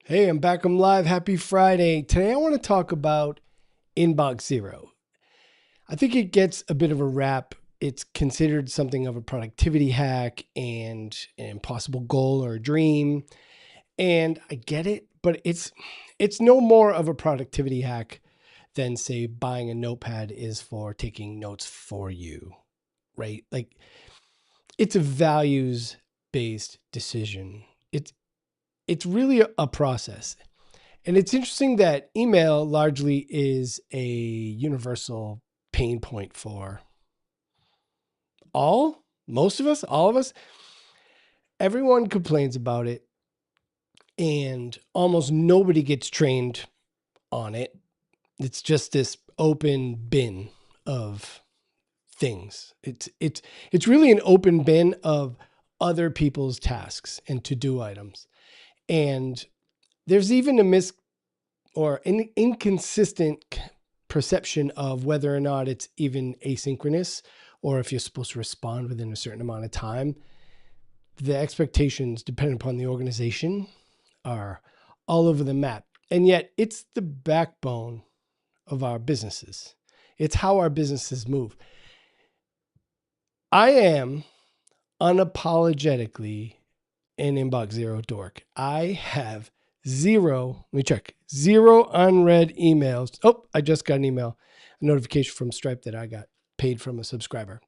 Hey, I'm back. I'm live. Happy Friday. Today I want to talk about inbox zero. I think it gets a bit of a rap. It's considered something of a productivity hack and an impossible goal or a dream. And I get it, but it's no more of a productivity hack than say buying a notepad is for taking notes for you, right? Like it's a values based decision. It's really a process. And it's interesting that email largely is a universal pain point for most of us, all of us. Everyone complains about it, and almost nobody gets trained on it. It's just this open bin of things. It's really an open bin of other people's tasks and to-do items. And there's even a or an inconsistent perception of whether or not it's even asynchronous or if you're supposed to respond within a certain amount of time. The expectations, depending upon the organization, are all over the map. And yet it's the backbone of our businesses. It's how our businesses move. I am unapologetically an inbox zero dork. I have let me check, zero unread emails. Oh, I just got an email, a notification from Stripe that I got paid from a subscriber.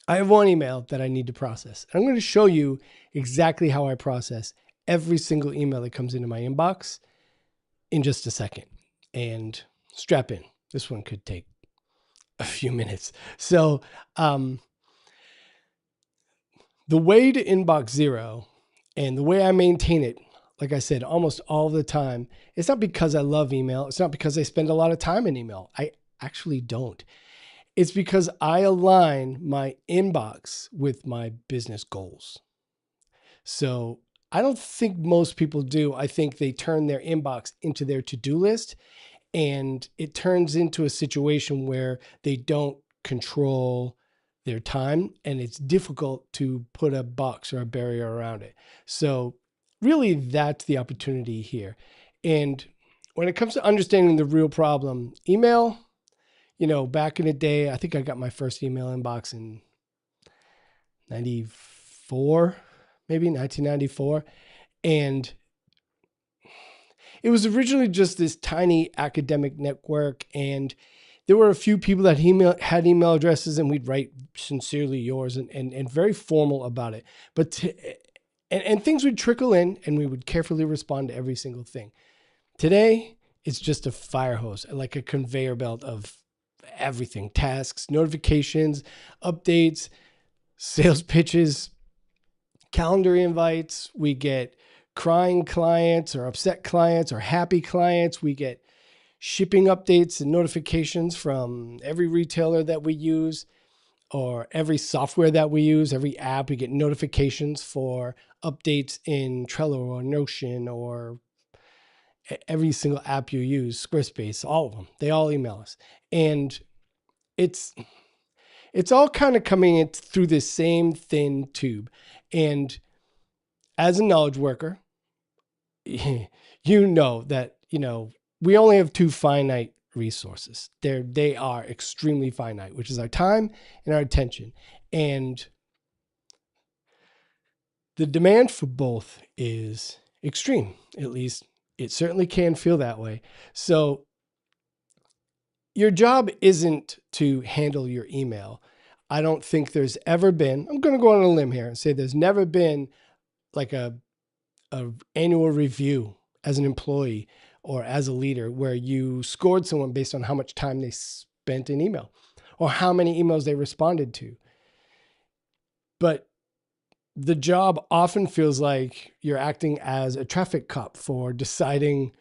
I have one email that I need to process. I'm going to show you exactly how I process every single email that comes into my inbox in just a second. And strap in. This one could take a few minutes. So, the way to inbox zero and the way I maintain it, like I said, almost all the time, it's not because I love email. It's not because I spend a lot of time in email. I actually don't. It's because I align my inbox with my business goals. So I don't think most people do. I think they turn their inbox into their to-do list, and it turns into a situation where they don't control their time, and it's difficult to put a box or a barrier around it. So really that's the opportunity here. And when it comes to understanding the real problem, email, back in the day, I think I got my first email inbox in 94, maybe 1994. And it was originally just this tiny academic network, and there were a few people that had email addresses, and we'd write sincerely yours and very formal about it. But and things would trickle in, and we would carefully respond to every single thing. Today, it's just a fire hose, like a conveyor belt of everything: tasks, notifications, updates, sales pitches, calendar invites. We get crying clients or upset clients or happy clients. We get shipping updates and notifications from every retailer that we use or every software that we use, every app. We get notifications for updates in Trello or Notion or every single app you use, Squarespace, all of them. They all email us. And it's it's all kind of coming in through this same thin tube. And as a knowledge worker, you know that, we only have two finite resources. They are extremely finite, which is our time and our attention. And the demand for both is extreme. At least it certainly can feel that way. So your job isn't to handle your email. I don't think there's ever been, I'm going to go on a limb here and say there's never been like a annual review as an employee or as a leader where you scored someone based on how much time they spent in email or how many emails they responded to. But the job often feels like you're acting as a traffic cop for deciding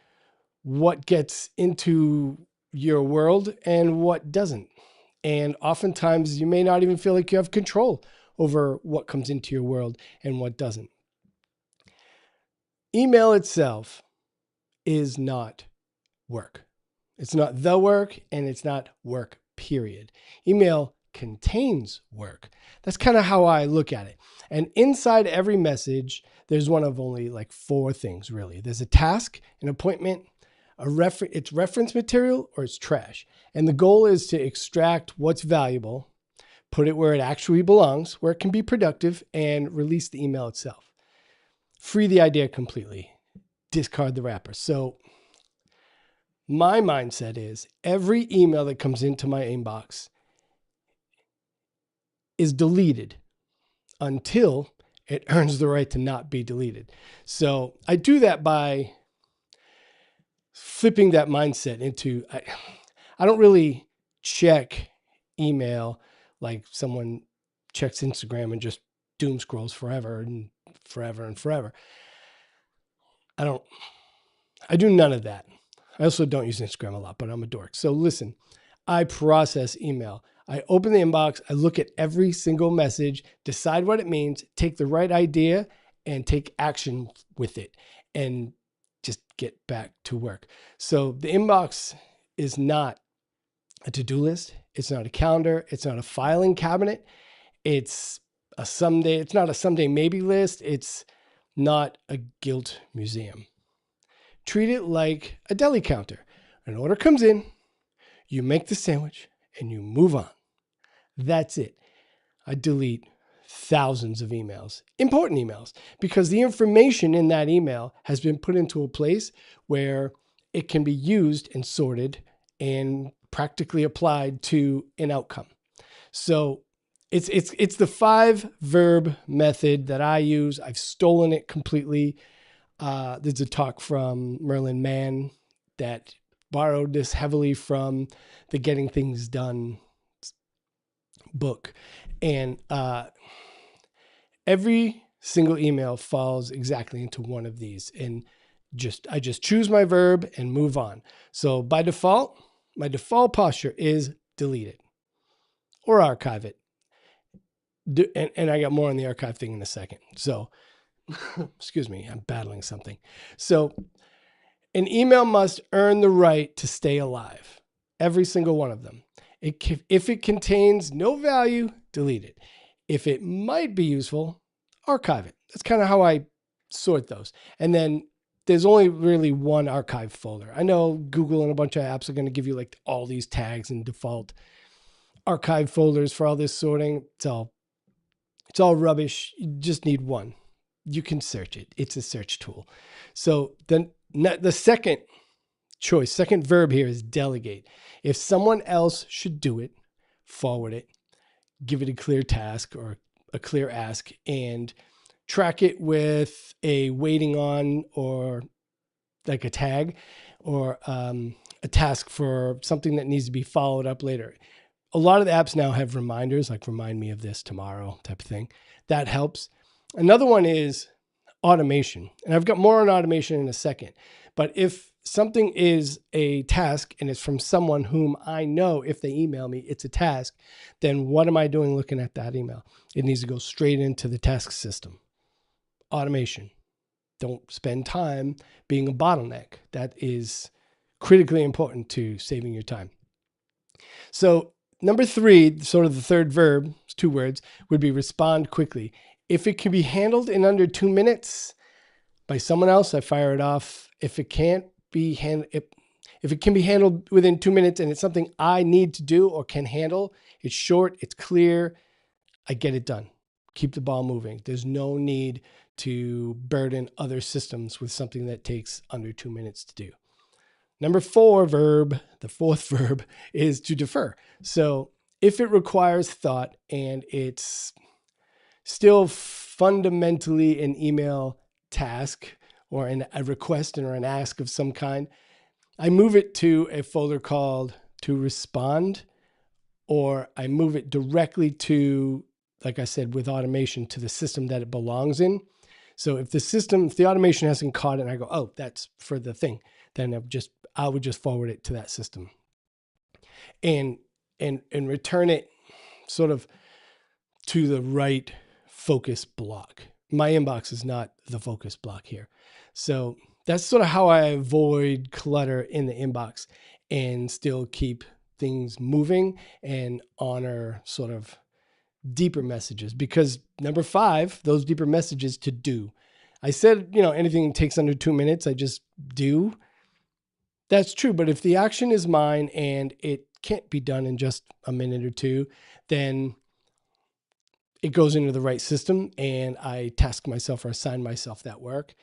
what gets into your world and what doesn't. And oftentimes you may not even feel like you have control over what comes into your world and what doesn't. Email itself is not work. It's not the work, and it's not work, period. Email contains work. That's kind of how I look at it. And inside every message, there's one of only like 4 things, really. There's a task, an appointment, it's reference material, or it's trash. And the goal is to extract what's valuable, put it where it actually belongs, where it can be productive, and release the email itself. Free the idea completely. Discard the wrapper. So my mindset is every email that comes into my inbox is deleted until it earns the right to not be deleted. So I do that by flipping that mindset into, I don't really check email like someone checks Instagram and just doom scrolls forever and forever and forever. I do none of that. I also don't use Instagram a lot, but I'm a dork. So listen, I process email. I open the inbox, I look at every single message, decide what it means, take the right idea, and take action with it, and just get back to work. So the inbox is not a to-do list. It's not a calendar. It's not a filing cabinet. It's not a someday maybe list. It's not a guilt museum. Treat it like a deli counter. An order comes in, you make the sandwich, and you move on. That's it. I delete thousands of emails, important emails, because the information in that email has been put into a place where it can be used and sorted and practically applied to an outcome. So it's the 5 verb method that I use. I've stolen it completely. There's a talk from Merlin Mann that borrowed this heavily from the Getting Things Done book. And every single email falls exactly into one of these. And I just choose my verb and move on. So by default, my default posture is delete it or archive it. And I got more on the archive thing in a second. So, excuse me, I'm battling something. So an email must earn the right to stay alive. Every single one of them. If it contains no value, delete it. If it might be useful, archive it. That's kind of how I sort those. And then there's only really one archive folder. I know Google and a bunch of apps are going to give you like all these tags and default archive folders for all this sorting. It's all rubbish. You just need one. You can search it. It's a search tool. So then the second verb here is delegate. If someone else should do it, forward it, give it a clear task or a clear ask, and track it with a waiting on or like a tag or a task for something that needs to be followed up later. A lot of the apps now have reminders, like remind me of this tomorrow type of thing. That helps. Another one is automation. And I've got more on automation in a second. But if something is a task and it's from someone whom I know if they email me, it's a task, then what am I doing looking at that email? It needs to go straight into the task system. Automation. Don't spend time being a bottleneck. That is critically important to saving your time. So number 3, sort of the third verb, it's 2 words, would be respond quickly. If it can be handled in under 2 minutes by someone else, I fire it off. If it can't be if it can be handled within 2 minutes and it's something I need to do or can handle, it's short, it's clear, I get it done. Keep the ball moving. There's no need to burden other systems with something that takes under 2 minutes to do. Number 4 verb, the 4th verb, is to defer. So if it requires thought and it's still fundamentally an email task or a request or an ask of some kind, I move it to a folder called to respond, or I move it directly to, like I said, with automation, to the system that it belongs in. So if the automation hasn't caught it and I go, oh, that's for the thing, then I would just forward it to that system and return it sort of to the right focus block. My inbox is not the focus block here. So that's sort of how I avoid clutter in the inbox and still keep things moving and honor sort of deeper messages. Because number 5, those deeper messages to do. I said, anything that takes under 2 minutes, I just do. That's true. But if the action is mine and it can't be done in just a minute or two, then it goes into the right system and I task myself or assign myself that work.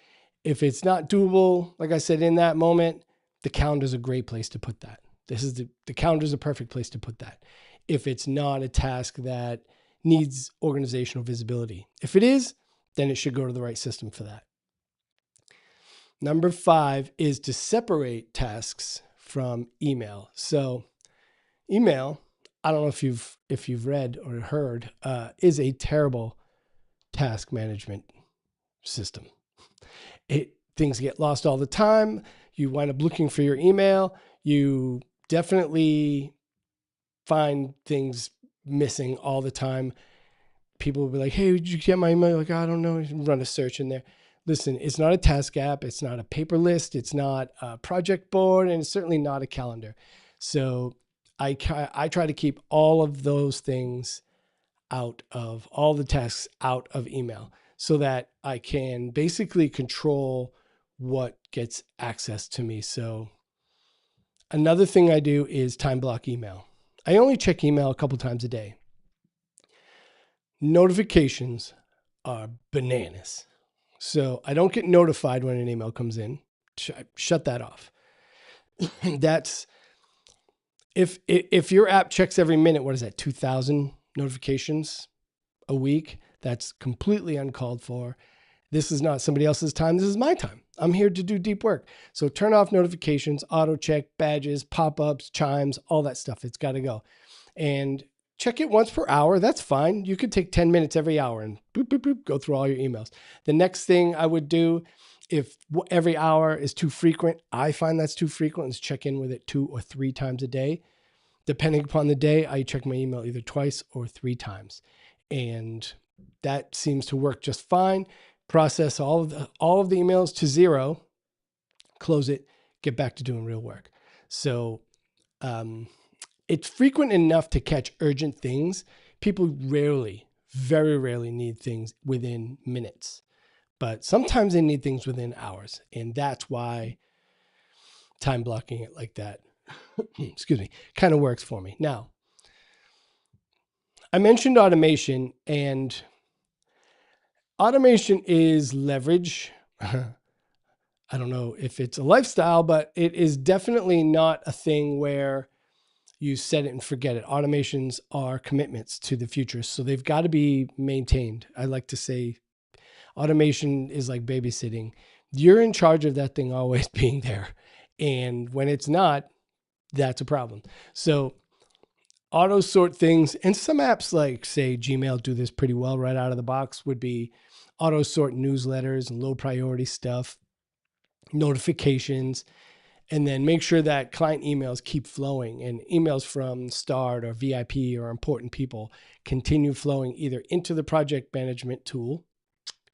If it's not doable, like I said, in that moment, the calendar is a great place to put that. The calendar is a perfect place to put that. If it's not a task that needs organizational visibility. If it is, then it should go to the right system for that. Number 5 is to separate tasks from email. So email, I don't know if you've read or heard, is a terrible task management system. Things get lost all the time. You wind up looking for your email. You definitely find things missing all the time. People will be like, hey, did you get my email? Like, I don't know. You run a search in there. Listen, it's not a task app. It's not a paper list. It's not a project board. And it's certainly not a calendar. So I try to keep all of those things all the tasks out of email so that I can basically control what gets access to me. So another thing I do is time block email. I only check email a couple times a day. Notifications are bananas. So I don't get notified when an email comes in. Shut that off. That's if your app checks every minute, what is that? 2,000 notifications a week. That's completely uncalled for. This is not somebody else's time. This is my time. I'm here to do deep work. So turn off notifications, auto check, badges, pop-ups, chimes, all that stuff. It's got to go. And check it once per hour. That's fine. You could take 10 minutes every hour and boop, boop, boop, go through all your emails. The next thing I would do, if every hour is too frequent, I find that's too frequent, is check in with it 2 or 3 times a day. Depending upon the day, I check my email either twice or 3 times. And that seems to work just fine. Process all of the emails to 0, close it, get back to doing real work. So it's frequent enough to catch urgent things. People very rarely need things within minutes, but sometimes they need things within hours. And that's why time blocking it like that, excuse me, kind of works for me. Now, I mentioned automation, and automation is leverage. I don't know if it's a lifestyle, but it is definitely not a thing where you set it and forget it. Automations are commitments to the future, so they've got to be maintained. I like to say automation is like babysitting. You're in charge of that thing always being there. And when it's not, that's a problem. So auto sort things, and some apps like, say, Gmail do this pretty well right out of the box, would be auto sort newsletters and low priority stuff, notifications, and then make sure that client emails keep flowing, and emails from Start or VIP or important people continue flowing either into the project management tool,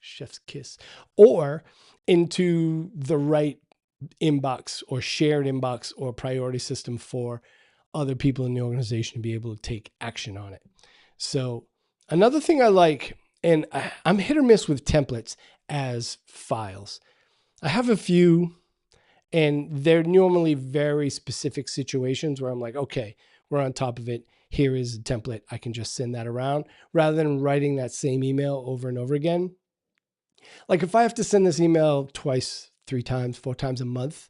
chef's kiss, or into the right inbox or shared inbox or priority system for other people in the organization to be able to take action on it. So another thing I like, and I'm hit or miss with templates as files. I have a few, and they're normally very specific situations where I'm like, okay, we're on top of it. Here is a template. I can just send that around rather than writing that same email over and over again. Like if I have to send this email twice, 3 times, 4 times a month,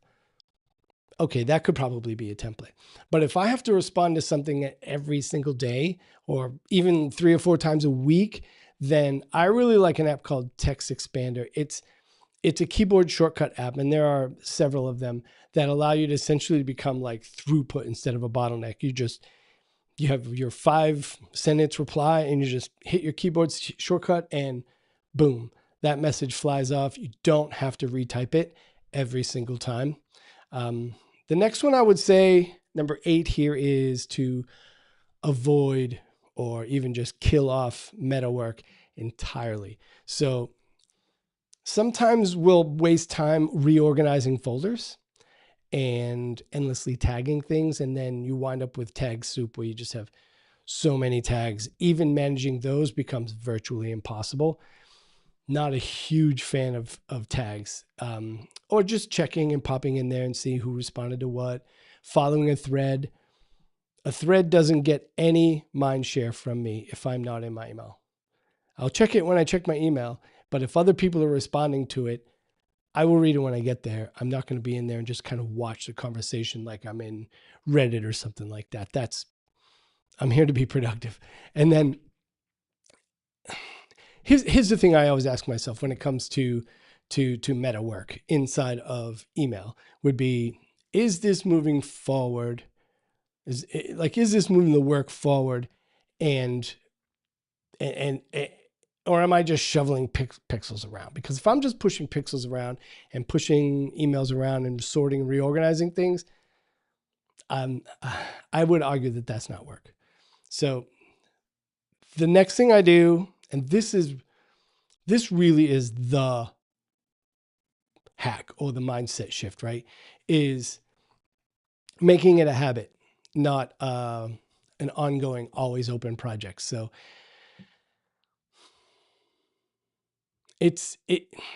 okay, that could probably be a template. But if I have to respond to something every single day or even 3 or 4 times a week, then I really like an app called Text Expander. It's a keyboard shortcut app, and there are several of them that allow you to essentially become like throughput instead of a bottleneck. You have your 5-sentence reply, and you just hit your keyboard shortcut, and boom, that message flies off. You don't have to retype it every single time. The next one I would say, number 8 here, is to avoid or even just kill off meta work entirely. So sometimes we'll waste time reorganizing folders, and endlessly tagging things. And then you wind up with tag soup where you just have so many tags. Even managing those becomes virtually impossible. Not a huge fan of tags, or just checking and popping in there and seeing who responded to what, following a thread. A thread doesn't get any mind share from me if I'm not in my email. I'll check it when I check my email, but if other people are responding to it, I will read it when I get there. I'm not going to be in there and just kind of watch the conversation like I'm in Reddit or something like that. I'm here to be productive. And then here's the thing I always ask myself when it comes to meta work inside of email would be, is this moving forward? Is this moving the work forward, and or am I just shoveling pixels around? Because if I'm just pushing pixels around and pushing emails around and sorting and reorganizing things, I would argue that that's not work. So the next thing I do, and this really is the hack or the mindset shift, right? Is making it a habit, not an ongoing, always open project. So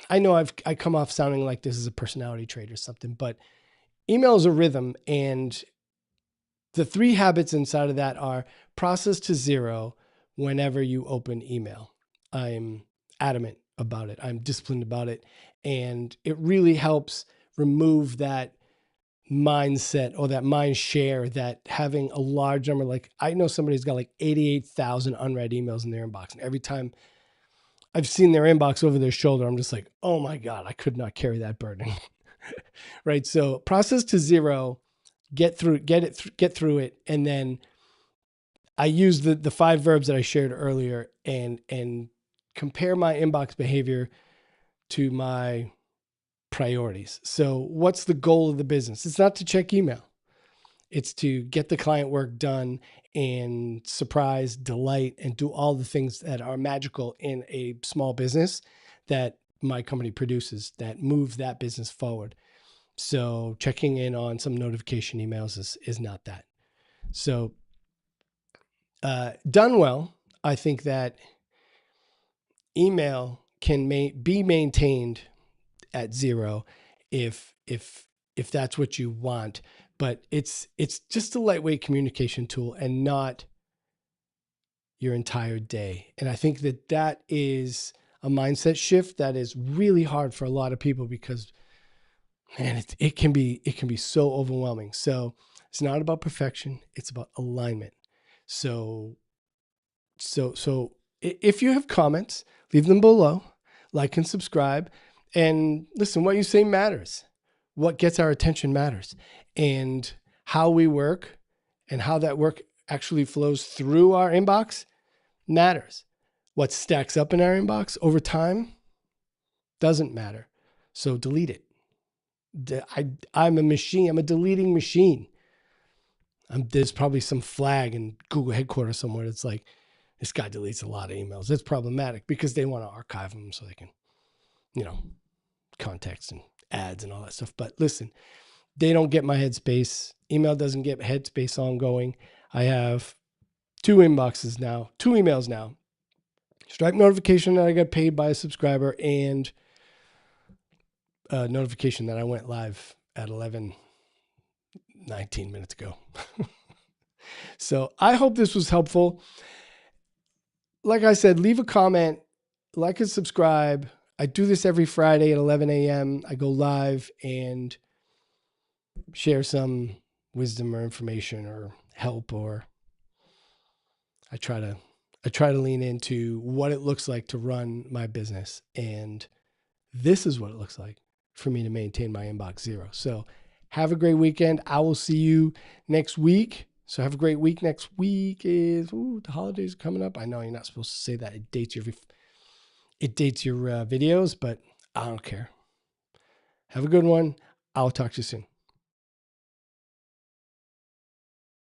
I know I come off sounding like this is a personality trait or something, but email is a rhythm, and the 3 habits inside of that are process to 0 whenever you open email. I'm adamant about it. I'm disciplined about it. And it really helps remove that mindset or that mind share that having a large number, like I know somebody's got like 88,000 unread emails in their inbox. And every time I've seen their inbox over their shoulder, I'm just like, oh my God, I could not carry that burden. Right. So process to 0, get through it. And then I use the 5 verbs that I shared earlier and compare my inbox behavior to my priorities. So what's the goal of the business? It's not to check email. It's to get the client work done and surprise, delight, and do all the things that are magical in a small business that my company produces that move that business forward. So checking in on some notification emails is not that. So done well, I think that email can be maintained at 0 if that's what you want, but it's just a lightweight communication tool and not your entire day. And I think that is a mindset shift that is really hard for a lot of people because, man, it can be so overwhelming. So it's not about perfection, it's about alignment. So if you have comments, leave them below, like and subscribe. And listen, what you say matters. What gets our attention matters. And how we work and how that work actually flows through our inbox matters. What stacks up in our inbox over time doesn't matter. So delete it. I'm a machine. I'm a deleting machine. There's probably some flag in Google headquarters somewhere that's like, this guy deletes a lot of emails. It's problematic because they want to archive them so they can, context and ads and all that stuff. But listen, they don't get my headspace. Email doesn't get headspace ongoing. I have 2 emails now. Stripe notification that I got paid by a subscriber and a notification that I went live at 19 minutes ago. So I hope this was helpful. Like I said, leave a comment, like and subscribe. I do this every Friday at 11 a.m. I go live and share some wisdom or information or help, or I try to lean into what it looks like to run my business. And this is what it looks like for me to maintain my inbox 0. So have a great weekend. I will see you next week. So have a great week. Next week is the holidays are coming up. I know you're not supposed to say that. It dates your videos, but I don't care. Have a good one. I'll talk to you soon.